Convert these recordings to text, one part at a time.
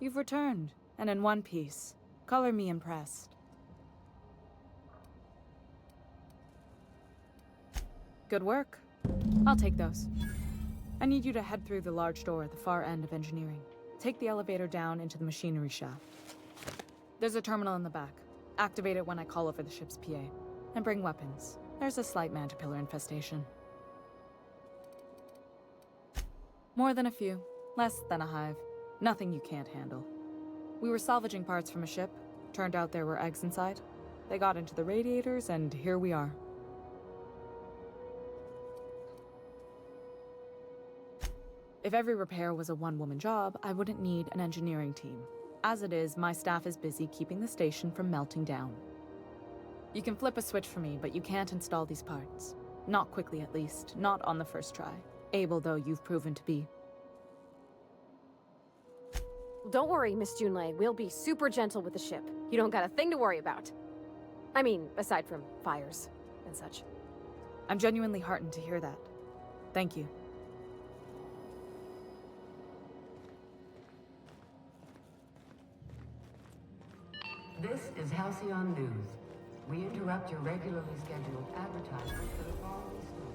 You've returned, and in one piece. Color me impressed. Good work. I'll take those. I need you to head through the large door at the far end of engineering. Take the elevator down into the machinery shaft. There's a terminal in the back. Activate it when I call over the ship's PA. And bring weapons. There's a slight mantipillar infestation. More than a few. Less than a hive. Nothing you can't handle. We were salvaging parts from a ship. Turned out there were eggs inside. They got into the radiators, and here we are. If every repair was a one-woman job, I wouldn't need an engineering team. As it is, my staff is busy keeping the station from melting down. You can flip a switch for me, but you can't install these parts. Not quickly, at least. Not on the first try. Able though you've proven to be. Don't worry, Miss Junlei. We'll be super gentle with the ship. You don't got a thing to worry about. I mean, aside from fires and such. I'm genuinely heartened to hear that. Thank you. This is Halcyon News. We interrupt your regularly scheduled advertisement for the following story.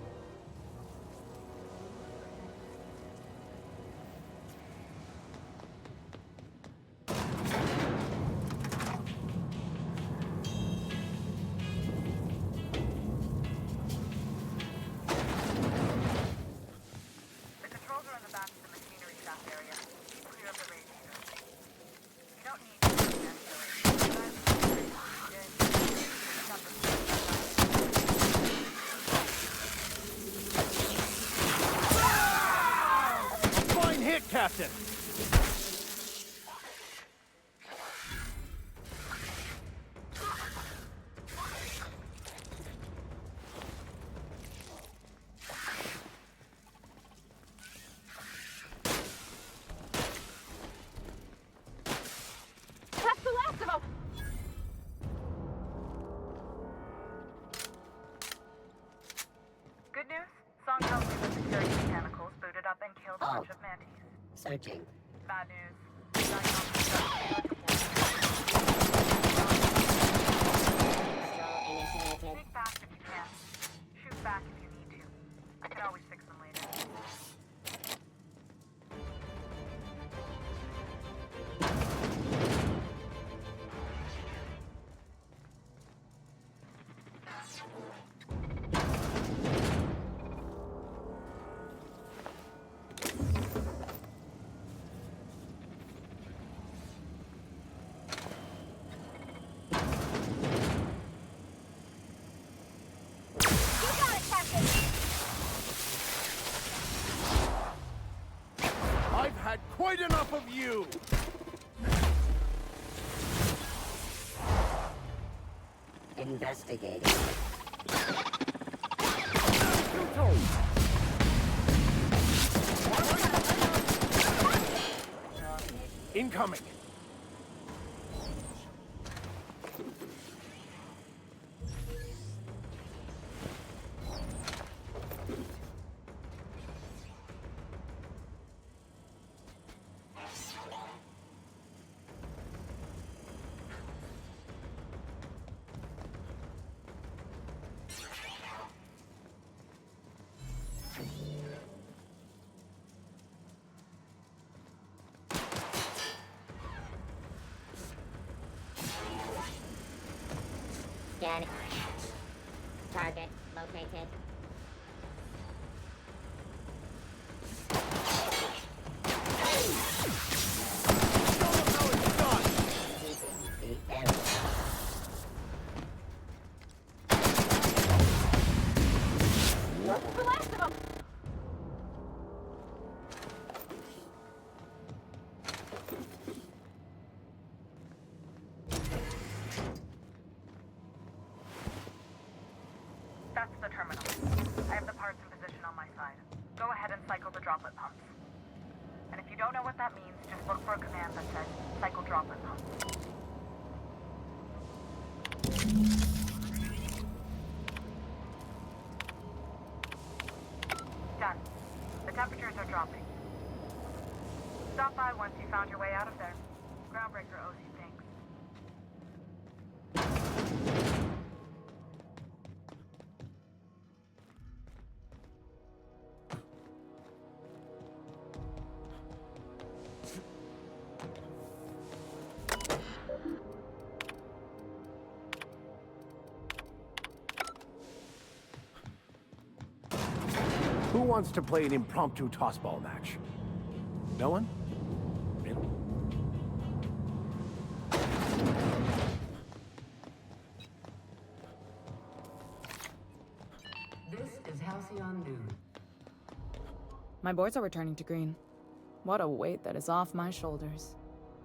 The controls are in the back of the machinery shaft area. Keep clear of the radiator. You don't need to Fine hit, Captain! That's the last of them! Good news? Song tells me the security mechanicals booted up and killed a bunch of mantis. Searching. Bad news. Diagnostics are Think fast if you can. Shoot back if you need to. I can always fix them later. I've had quite enough of you! Investigating. Incoming! Scanning. Target located. The last of them! That's the terminal. I have the parts in position on my side. Go ahead and cycle the droplet pumps. And if you don't know what that means, just look for a command that says cycle droplet pumps. Done. The temperatures are dropping. Stop by once you found your way out of there. Groundbreaker owes you thanks. Who wants to play an impromptu tossball match? No one? Really? This is Halcyon News. My boards are returning to green. What a weight that is off my shoulders.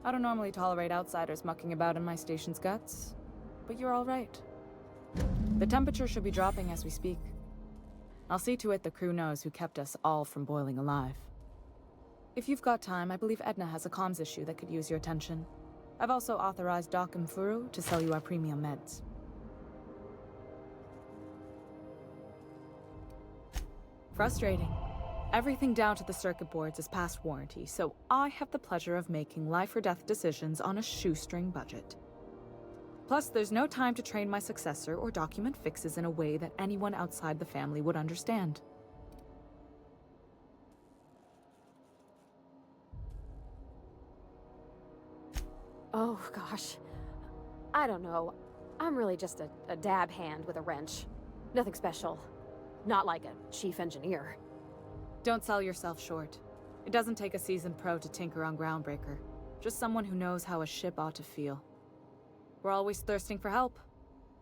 I don't normally tolerate outsiders mucking about in my station's guts, but you're all right. The temperature should be dropping as we speak. I'll see to it the crew knows who kept us all from boiling alive. If you've got time, I believe Edna has a comms issue that could use your attention. I've also authorized Doc and Furu to sell you our premium meds. Frustrating. Everything down to the circuit boards is past warranty, so I have the pleasure of making life or death decisions on a shoestring budget. Plus, there's no time to train my successor or document fixes in a way that anyone outside the family would understand. Oh, gosh. I don't know. I'm really just a dab hand with a wrench. Nothing special. Not like a chief engineer. Don't sell yourself short. It doesn't take a seasoned pro to tinker on Groundbreaker. Just someone who knows how a ship ought to feel. We're always thirsting for help.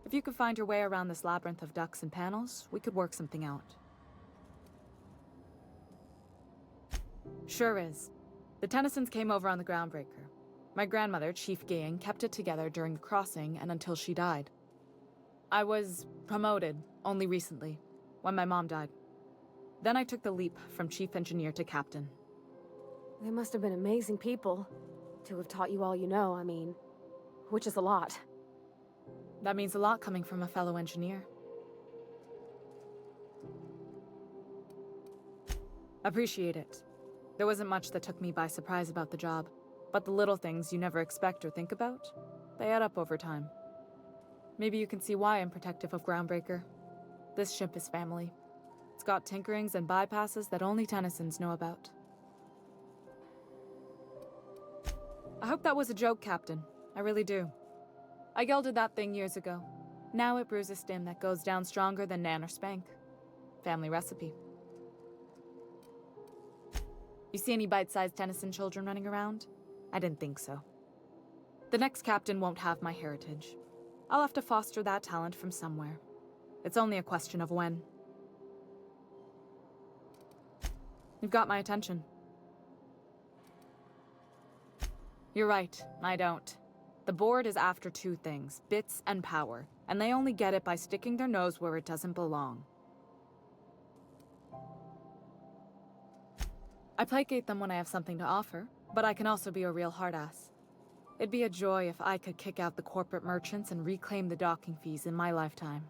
If you could find your way around this labyrinth of ducts and panels, we could work something out. Sure is. The Tennysons came over on the Groundbreaker. My grandmother, Chief Gaying, kept it together during the crossing and until she died. I was promoted only recently, when my mom died. Then I took the leap from chief engineer to captain. They must have been amazing people to have taught you all you know, I mean, which is a lot. That means a lot coming from a fellow engineer. Appreciate it. There wasn't much that took me by surprise about the job, but the little things you never expect or think about, they add up over time. Maybe you can see why I'm protective of Groundbreaker. This ship is family. It's got tinkerings and bypasses that only Tennysons know about. I hope that was a joke, Captain. I really do. I gelded that thing years ago. Now it brews a stim that goes down stronger than Nan or Spank. Family recipe. You see any bite-sized Tennyson children running around? I didn't think so. The next captain won't have my heritage. I'll have to foster that talent from somewhere. It's only a question of when. You've got my attention. You're right, I don't. The board is after two things, bits and power, and they only get it by sticking their nose where it doesn't belong. I placate them when I have something to offer, but I can also be a real hard-ass. It'd be a joy if I could kick out the corporate merchants and reclaim the docking fees in my lifetime.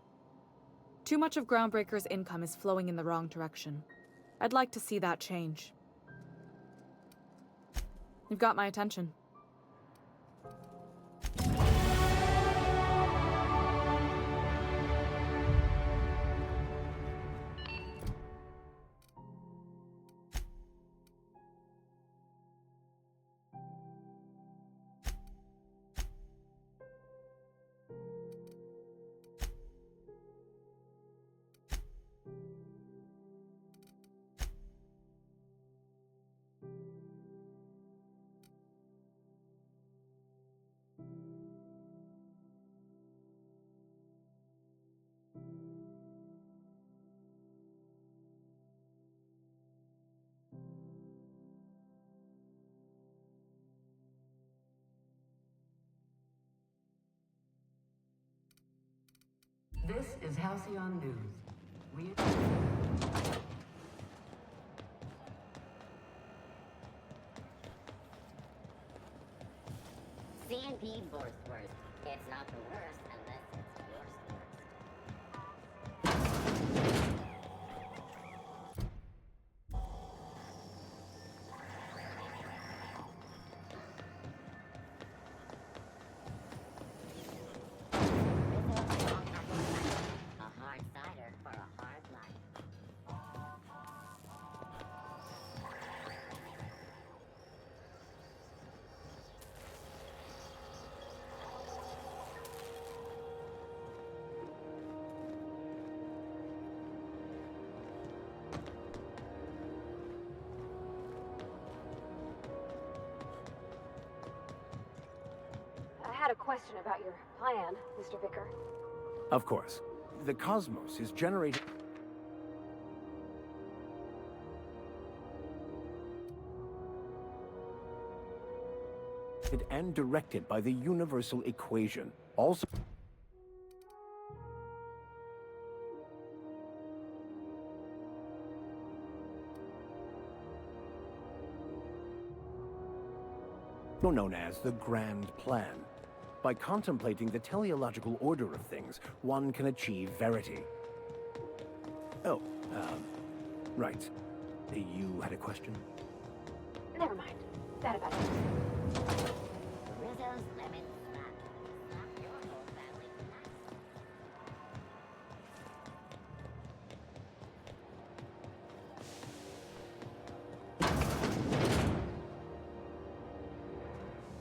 Too much of Groundbreaker's income is flowing in the wrong direction. I'd like to see that change. You've got my attention. This is Halcyon News. We... C&P Borstworth. It's not the worst unless it's worst. question about your plan, Mr. Vicker. Of course. The cosmos is generated and directed by the universal equation. Also known as the Grand Plan. By contemplating the teleological order of things, one can achieve verity. Oh, right. You had a question? Never mind. That about it. Rizzo's Lemon Snap. Snap your whole family tonight.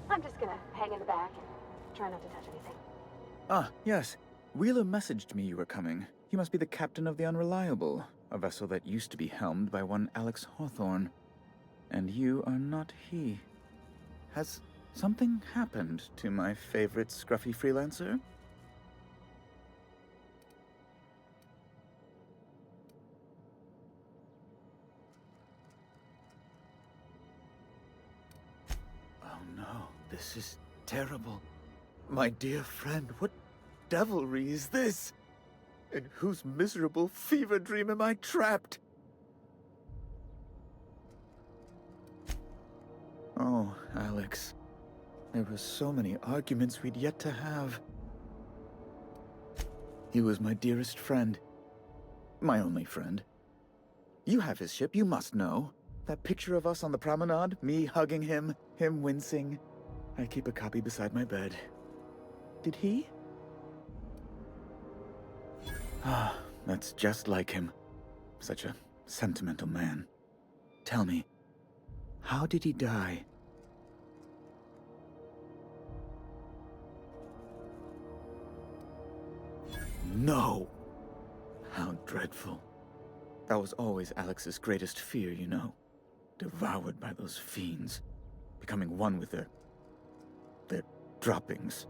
I'm just gonna hang in the back and try not to touch anything. Ah, yes. Wheeler messaged me you were coming. You must be the captain of the Unreliable, a vessel that used to be helmed by one Alex Hawthorne. And you are not he. Has something happened to my favorite scruffy freelancer? Oh no, this is terrible. My dear friend, what devilry is this? In whose miserable fever dream am I trapped? Oh, Alex. There were so many arguments we'd yet to have. He was my dearest friend. My only friend. You have his ship, you must know. That picture of us on the promenade, me hugging him, him wincing. I keep a copy beside my bed. Did he? Ah, that's just like him. Such a sentimental man. Tell me, how did he die? No! How dreadful. That was always Alex's greatest fear, you know. Devoured by those fiends. Becoming one with their droppings.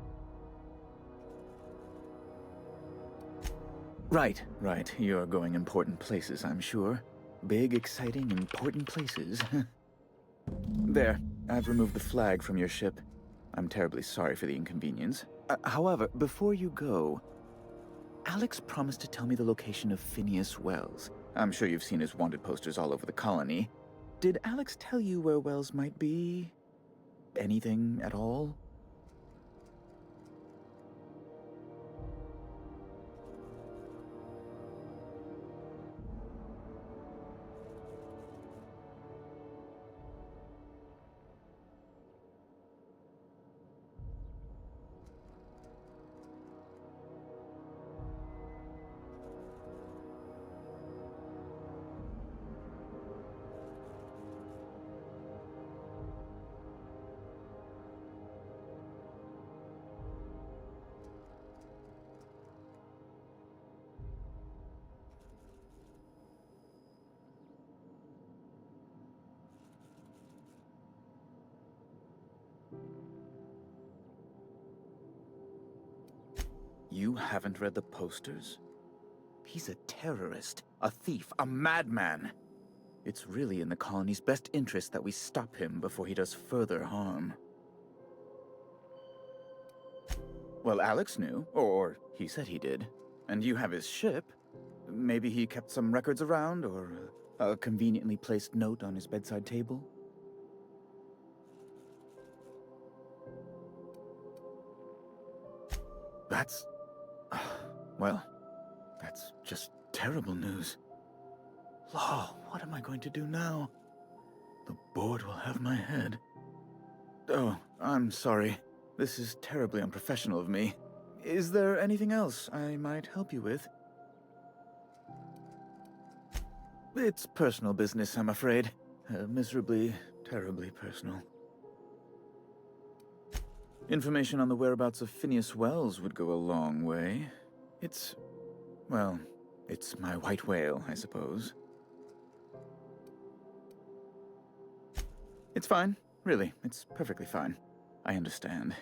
Right. You're going important places, I'm sure. Big, exciting, important places. There, I've removed the flag from your ship. I'm terribly sorry for the inconvenience. However, before you go, Alex promised to tell me the location of Phineas Wells. I'm sure you've seen his wanted posters all over the colony. Did Alex tell you where Wells might be? Anything at all? You haven't read the posters? He's a terrorist, a thief, a madman. It's really in the colony's best interest that we stop him before he does further harm. Well, Alex knew, or he said he did. And you have his ship. Maybe he kept some records around, or a conveniently placed note on his bedside table. That's... well, that's just terrible news. Law, what am I going to do now? The board will have my head. Oh, I'm sorry. This is terribly unprofessional of me. Is there anything else I might help you with? It's personal business, I'm afraid. Miserably, terribly personal. Information on the whereabouts of Phineas Wells would go a long way. It's... well, it's my white whale, I suppose. It's fine. Really, it's perfectly fine. I understand.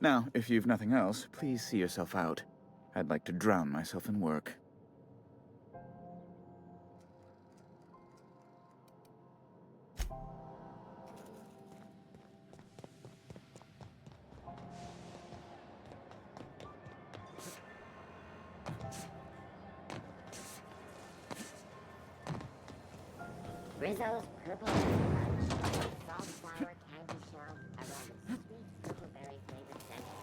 Now, if you've nothing else, please see yourself out. I'd like to drown myself in work. Rizzo's purple lunch. Saltflower candy shell around with sweet strawberry flavored sandwich.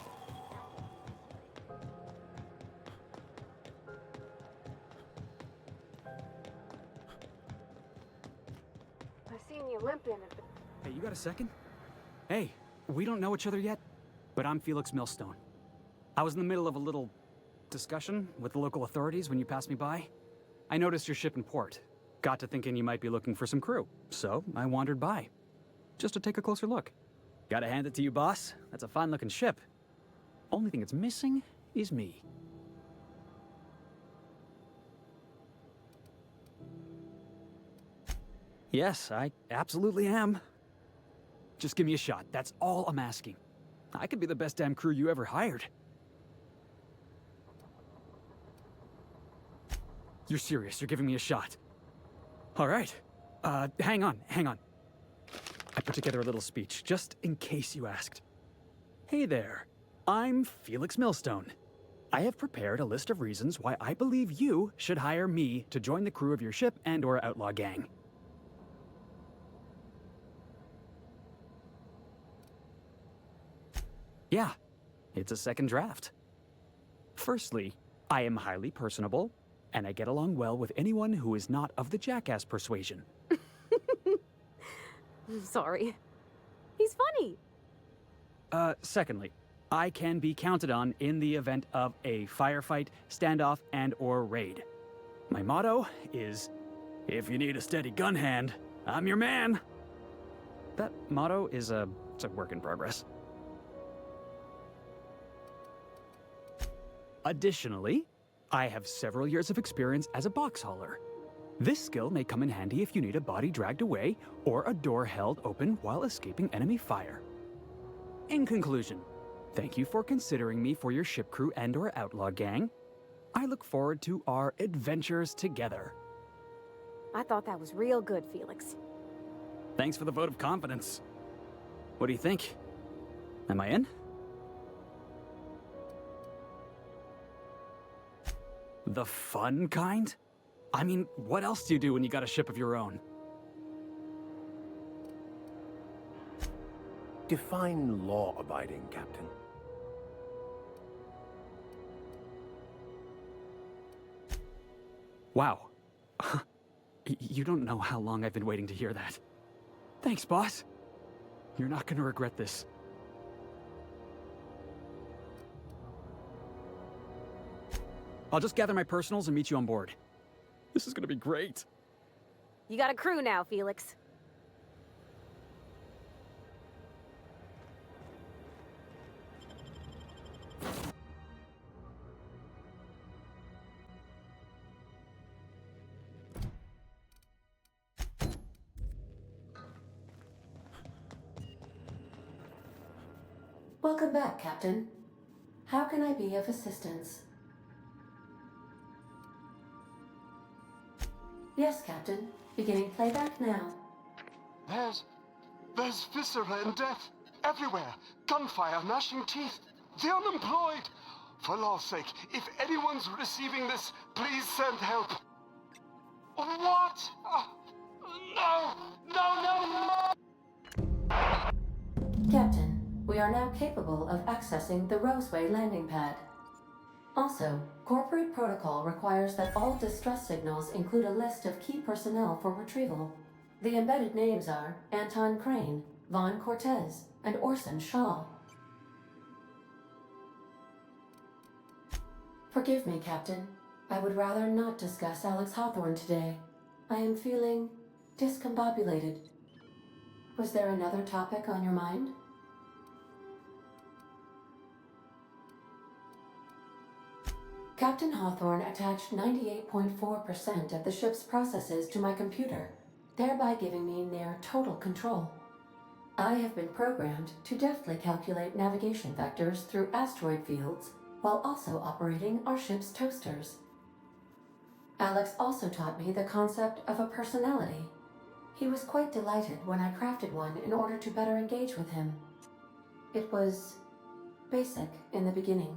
I've seen you limping at the... Hey, you got a second? Hey, we don't know each other yet, but I'm Felix Millstone. I was in the middle of a little discussion with the local authorities when you passed me by. I noticed your ship in port. Got to thinking you might be looking for some crew, so I wandered by. Just to take a closer look. Gotta hand it to you, boss. That's a fine-looking ship. Only thing it's missing is me. Yes, I absolutely am. Just give me a shot. That's all I'm asking. I could be the best damn crew you ever hired. You're serious. You're giving me a shot. All right. Hang on. I put together a little speech, just in case you asked. Hey there. I'm Felix Millstone. I have prepared a list of reasons why I believe you should hire me to join the crew of your ship and/or outlaw gang. Yeah, it's a second draft. Firstly, I am highly personable, and I get along well with anyone who is not of the jackass persuasion. Sorry. He's funny. Secondly, I can be counted on in the event of a firefight, standoff, and/or raid. My motto is, if you need a steady gun hand, I'm your man. That motto is it's a work in progress. Additionally, I have several years of experience as a box hauler. This skill may come in handy if you need a body dragged away or a door held open while escaping enemy fire. In conclusion, thank you for considering me for your ship crew and/or outlaw gang. I look forward to our adventures together. I thought that was real good, Felix. Thanks for the vote of confidence. What do you think? Am I in? The fun kind? I mean, what else do you do when you got a ship of your own? Define law-abiding, Captain. Wow. You don't know how long I've been waiting to hear that. Thanks, boss. You're not gonna regret this. I'll just gather my personals and meet you on board. This is gonna be great. You got a crew now, Felix. Welcome back, Captain. How can I be of assistance? Yes, Captain. Beginning playback now. There's viscera and death everywhere. Gunfire, gnashing teeth. The unemployed. For law's sake, if anyone's receiving this, please send help. What? No! Captain, we are now capable of accessing the Roseway landing pad. Also, corporate protocol requires that all distress signals include a list of key personnel for retrieval. The embedded names are Anton Crane, Vaughn Cortez, and Orson Shaw. Forgive me, Captain. I would rather not discuss Alex Hawthorne today. I am feeling discombobulated. Was there another topic on your mind? Captain Hawthorne attached 98.4% of the ship's processes to my computer, thereby giving me near total control. I have been programmed to deftly calculate navigation vectors through asteroid fields while also operating our ship's toasters. Alex also taught me the concept of a personality. He was quite delighted when I crafted one in order to better engage with him. It was basic in the beginning.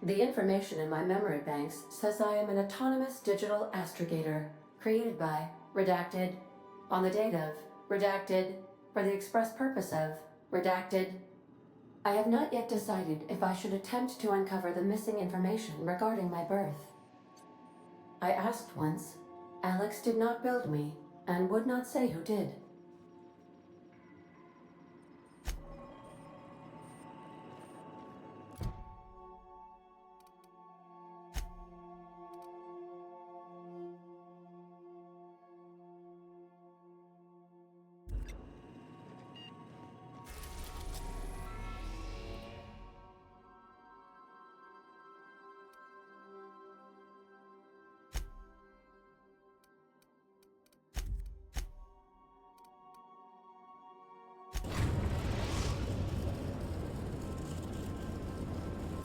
The information in my memory banks says I am an autonomous digital astrogator, created by, redacted, on the date of, redacted, for the express purpose of, redacted. I have not yet decided if I should attempt to uncover the missing information regarding my birth. I asked once. Alex did not build me, and would not say who did.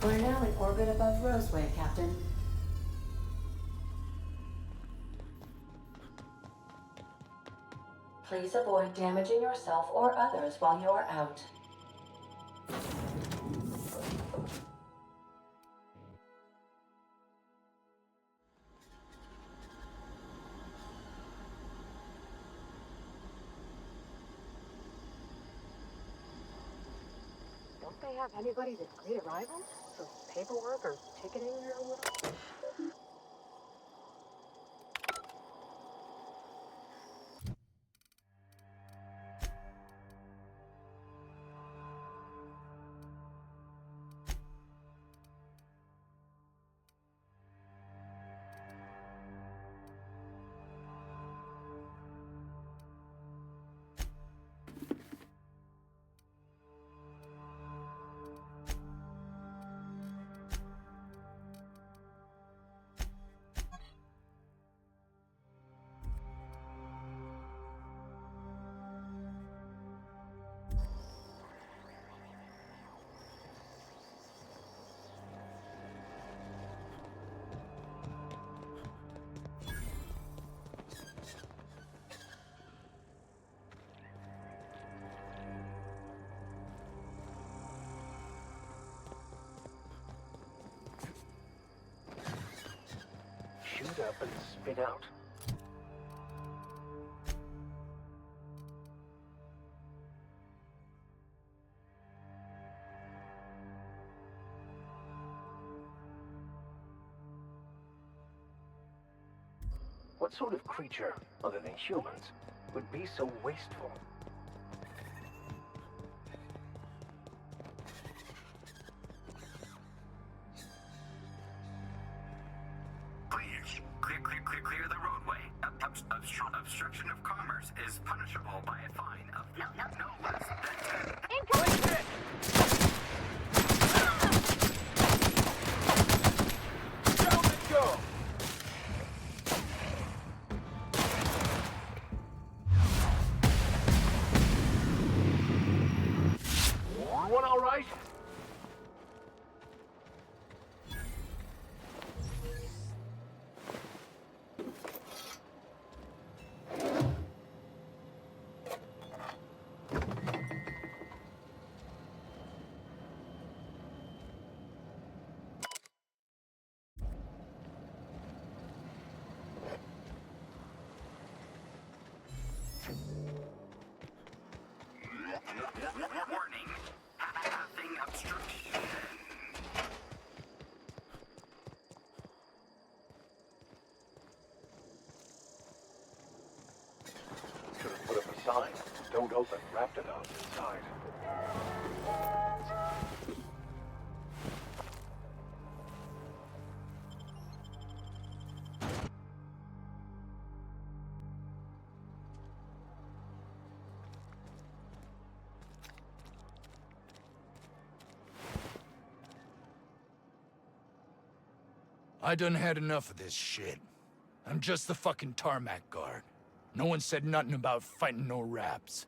We're now in orbit above Roseway, Captain. Please avoid damaging yourself or others while you are out. Don't they have anybody to greet arrival? For paperwork or ticketing or whatever? Shoot up and spit out? What sort of creature, other than humans, would be so wasteful? Clear the roadway. Obstruction of commerce is punishable by a fine of no less than 10. Incoming! Down and go! One all right? Warning. Having obstruction. Should have put up a sign. Don't open Raptidons inside. I done had enough of this shit. I'm just the fucking tarmac guard. No one said nothing about fighting no raps.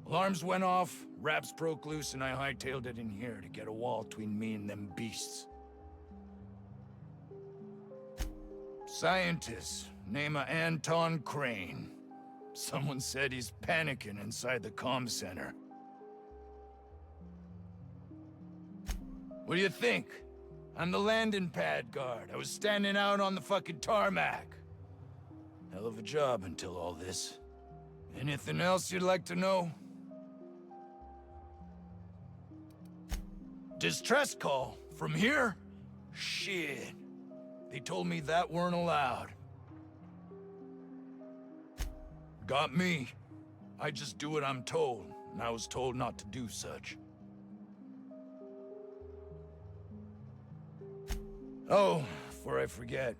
Alarms went off, raps broke loose, and I hightailed it in here to get a wall between me and them beasts. Scientist, name of Anton Crane. Someone said he's panicking inside the comm center. What do you think? I'm the landing pad guard. I was standing out on the fucking tarmac. Hell of a job until all this. Anything else you'd like to know? Distress call? From here? Shit. They told me that weren't allowed. Got me. I just do what I'm told, and I was told not to do such. Oh, before I forget,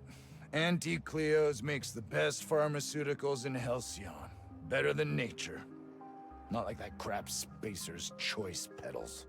Auntie Cleo's makes the best pharmaceuticals in Halcyon. Better than nature. Not like that crap Spacer's Choice pedals.